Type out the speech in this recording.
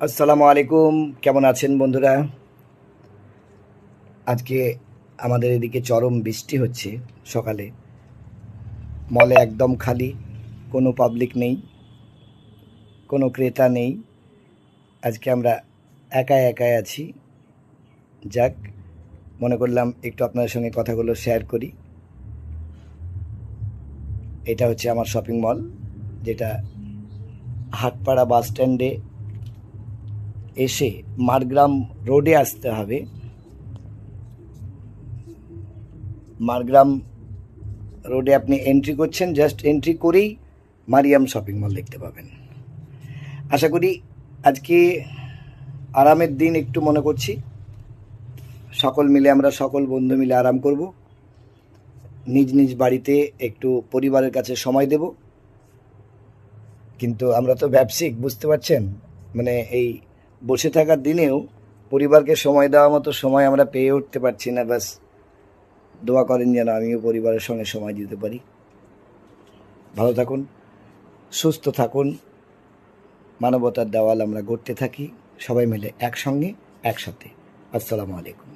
আসসালামু আলাইকুম। কেমন আছেন বন্ধুরা? আজকে আমাদের এদিকে চরম বৃষ্টি হচ্ছে। সকালে মলে একদম খালি, কোনো পাবলিক নেই, কোনো ক্রেতা নেই। আজকে আমরা একাই আছি। যাক, মনে করলাম একটু আপনাদের সঙ্গে কথাগুলো শেয়ার করি। এটা হচ্ছে আমার শপিং মল, যেটা হাটপাড়া বাস স্ট্যান্ডে এসে মারগ্রাম রোডে আসতে হবে। মারগ্রাম রোডে আপনি এন্ট্রি করছেন, জাস্ট এন্ট্রি করেই মারিয়াম শপিং মল দেখতে পাবেন। আশা করি আজকে আরামের দিন একটু মনে করছি। আমরা সকল বন্ধু মিলে আরাম করব, নিজ নিজ বাড়িতে একটু পরিবারের কাছে সময় দেব। কিন্তু আমরা তো ব্যবসায়িক, বুঝতে পারছেন, মানে এই বসে থাকার দিনেও পরিবারকে সময় দেওয়ার মতো সময় আমরা পেয়ে উঠতে পারছি না। ব্যাস দোয়া করেন যেন আমিও পরিবারের সঙ্গে সময় দিতে পারি। ভালো থাকুন, সুস্থ থাকুন, মানবতার দেওয়াল আমরা গড়তে থাকি সবাই মিলে একসঙ্গে একসাথে। আসসালামু আলাইকুম।